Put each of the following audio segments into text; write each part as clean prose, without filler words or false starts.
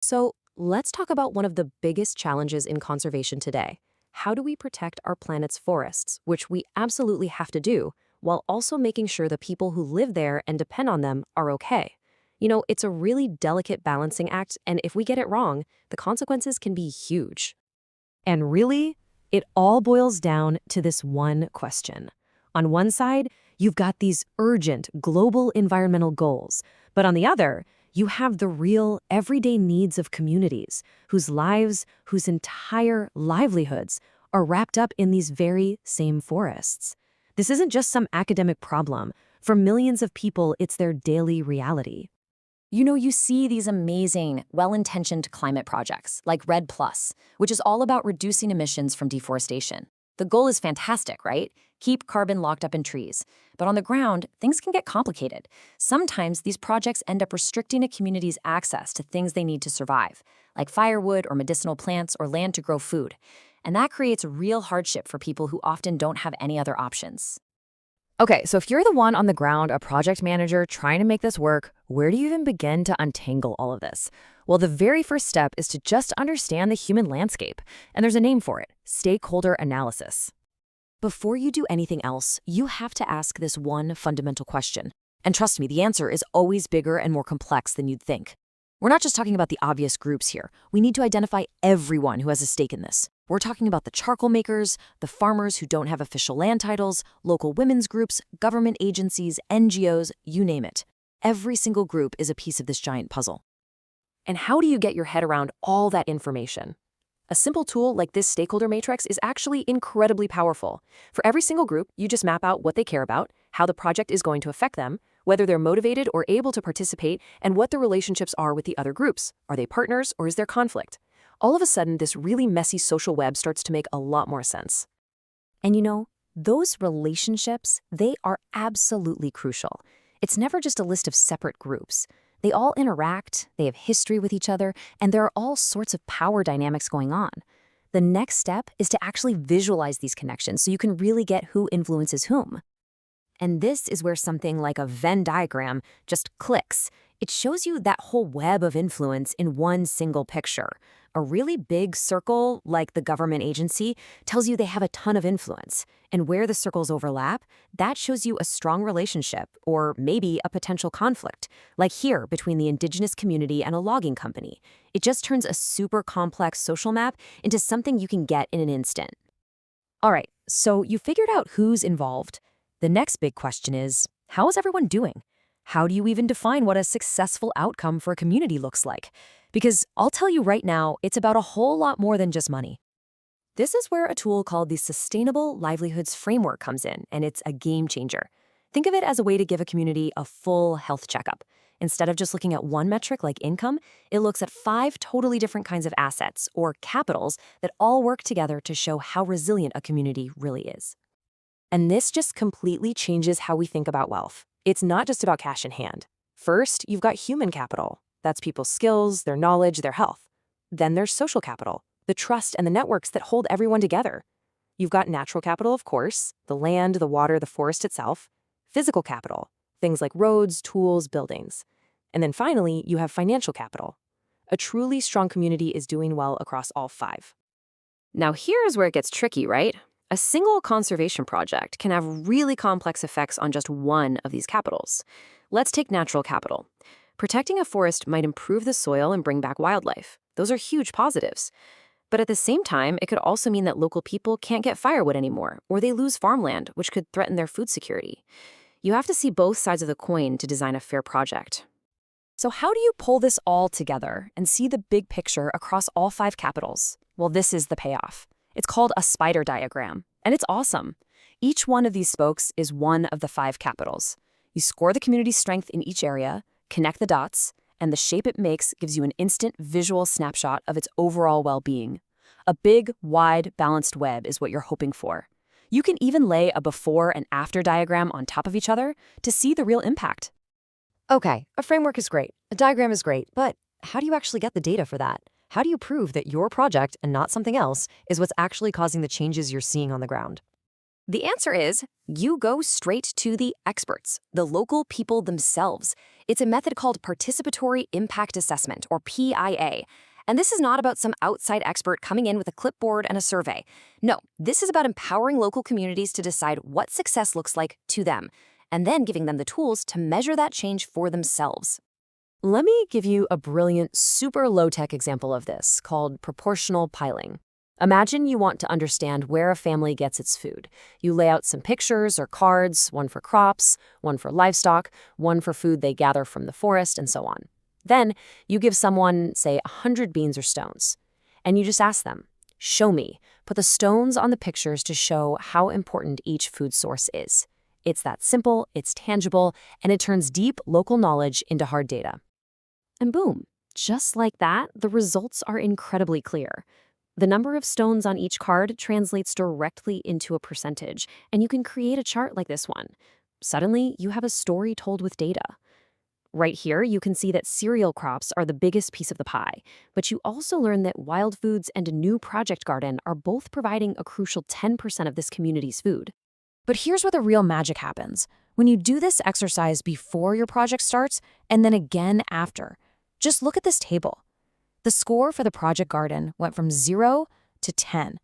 So let's talk about one of the biggest challenges in conservation today. How do we protect our planet's forests, which we absolutely have to do, while also making sure the people who live there and depend on them are okay? It's a really delicate balancing act, and if we get it wrong, the consequences can be huge. And really, it all boils down to this one question. On one side, you've got these urgent global environmental goals, but on the other, you have the real everyday needs of communities whose lives, whose entire livelihoods are wrapped up in these very same forests. This isn't just some academic problem. For millions of people, it's their daily reality. You see these amazing, well-intentioned climate projects like RED+, which is all about reducing emissions from deforestation. The goal is fantastic, right? Keep carbon locked up in trees. But on the ground, things can get complicated. Sometimes these projects end up restricting a community's access to things they need to survive, like firewood or medicinal plants or land to grow food. And that creates real hardship for people who often don't have any other options. Okay, so if you're the one on the ground, a project manager trying to make this work, where do you even begin to untangle all of this? Well, the very first step is to just understand the human landscape, and there's a name for it: stakeholder analysis. Before you do anything else, you have to ask this one fundamental question. And trust me, the answer is always bigger and more complex than you'd think. We're not just talking about the obvious groups here. We need to identify everyone who has a stake in this. We're talking about the charcoal makers, the farmers who don't have official land titles, local women's groups, government agencies, NGOs, you name it. Every single group is a piece of this giant puzzle. And how do you get your head around all that information? A simple tool like this stakeholder matrix is actually incredibly powerful. For every single group, you just map out what they care about, how the project is going to affect them, whether they're motivated or able to participate, and what the relationships are with the other groups. Are they partners or is there conflict? All of a sudden, this really messy social web starts to make a lot more sense. And those relationships, they are absolutely crucial. It's never just a list of separate groups. They all interact, they have history with each other, and there are all sorts of power dynamics going on. The next step is to actually visualize these connections so you can really get who influences whom. And this is where something like a Venn diagram just clicks. It shows you that whole web of influence in one single picture. A really big circle, like the government agency, tells you they have a ton of influence. And where the circles overlap, that shows you a strong relationship, or maybe a potential conflict, like here between the indigenous community and a logging company. It just turns a super complex social map into something you can get in an instant. All right, so you figured out who's involved. The next big question is, how is everyone doing? How do you even define what a successful outcome for a community looks like? Because I'll tell you right now, it's about a whole lot more than just money. This is where a tool called the Sustainable Livelihoods Framework comes in, and it's a game changer. Think of it as a way to give a community a full health checkup. Instead of just looking at one metric like income, it looks at 5 totally different kinds of assets, or capitals, that all work together to show how resilient a community really is. And this just completely changes how we think about wealth. It's not just about cash in hand. First, you've got human capital. That's people's skills, their knowledge, their health. Then there's social capital, the trust and the networks that hold everyone together. You've got natural capital, of course, the land, the water, the forest itself. Physical capital, things like roads, tools, buildings. And then finally, you have financial capital. A truly strong community is doing well across all 5. Now here's where it gets tricky, right? A single conservation project can have really complex effects on just one of these capitals. Let's take natural capital. Protecting a forest might improve the soil and bring back wildlife. Those are huge positives. But at the same time, it could also mean that local people can't get firewood anymore, or they lose farmland, which could threaten their food security. You have to see both sides of the coin to design a fair project. So how do you pull this all together and see the big picture across all 5 capitals? Well, this is the payoff. It's called a spider diagram, and it's awesome. Each one of these spokes is one of the 5 capitals. You score the community's strength in each area, connect the dots, and the shape it makes gives you an instant visual snapshot of its overall well-being. A big, wide, balanced web is what you're hoping for. You can even lay a before and after diagram on top of each other to see the real impact. Okay, a framework is great, a diagram is great, but how do you actually get the data for that? How do you prove that your project, and not something else, is what's actually causing the changes you're seeing on the ground? The answer is you go straight to the experts, the local people themselves. It's a method called Participatory Impact Assessment, or PIA. And this is not about some outside expert coming in with a clipboard and a survey. No, this is about empowering local communities to decide what success looks like to them, and then giving them the tools to measure that change for themselves. Let me give you a brilliant, super low-tech example of this called proportional piling. Imagine you want to understand where a family gets its food. You lay out some pictures or cards, one for crops, one for livestock, one for food they gather from the forest, and so on. Then you give someone, say, 100 beans or stones, and you just ask them, show me. Put the stones on the pictures to show how important each food source is. It's that simple, it's tangible, and it turns deep local knowledge into hard data. And boom, just like that, the results are incredibly clear. The number of stones on each card translates directly into a percentage, and you can create a chart like this one. Suddenly, you have a story told with data. Right here, you can see that cereal crops are the biggest piece of the pie, but you also learn that wild foods and a new project garden are both providing a crucial 10% of this community's food. But here's where the real magic happens. When you do this exercise before your project starts, and then again after, just look at this table. The score for the project garden went from 0 to 10.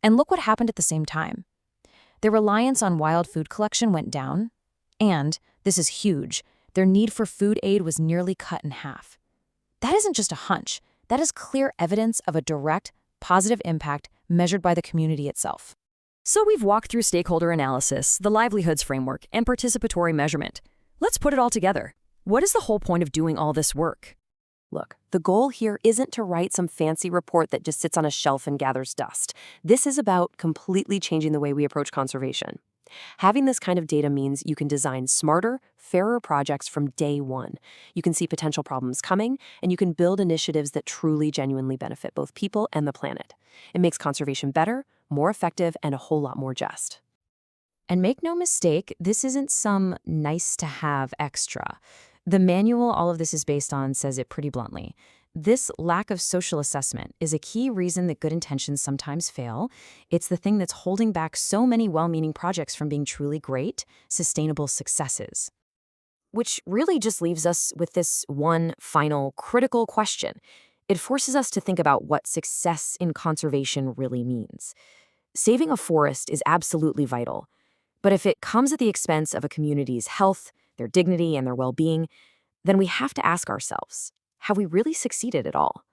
And look what happened at the same time. Their reliance on wild food collection went down, and, this is huge, their need for food aid was nearly cut in half. That isn't just a hunch. That is clear evidence of a direct, positive impact measured by the community itself. So we've walked through stakeholder analysis, the livelihoods framework, and participatory measurement. Let's put it all together. What is the whole point of doing all this work? Look, the goal here isn't to write some fancy report that just sits on a shelf and gathers dust. This is about completely changing the way we approach conservation. Having this kind of data means you can design smarter, fairer projects from day one. You can see potential problems coming, and you can build initiatives that truly, genuinely benefit both people and the planet. It makes conservation better, more effective, and a whole lot more just. And make no mistake, this isn't some nice-to-have extra. The manual all of this is based on says it pretty bluntly. This lack of social assessment is a key reason that good intentions sometimes fail. It's the thing that's holding back so many well-meaning projects from being truly great, sustainable successes. Which really just leaves us with this one final critical question. It forces us to think about what success in conservation really means. Saving a forest is absolutely vital, but if it comes at the expense of a community's health, their dignity, and their well-being, then we have to ask ourselves, have we really succeeded at all?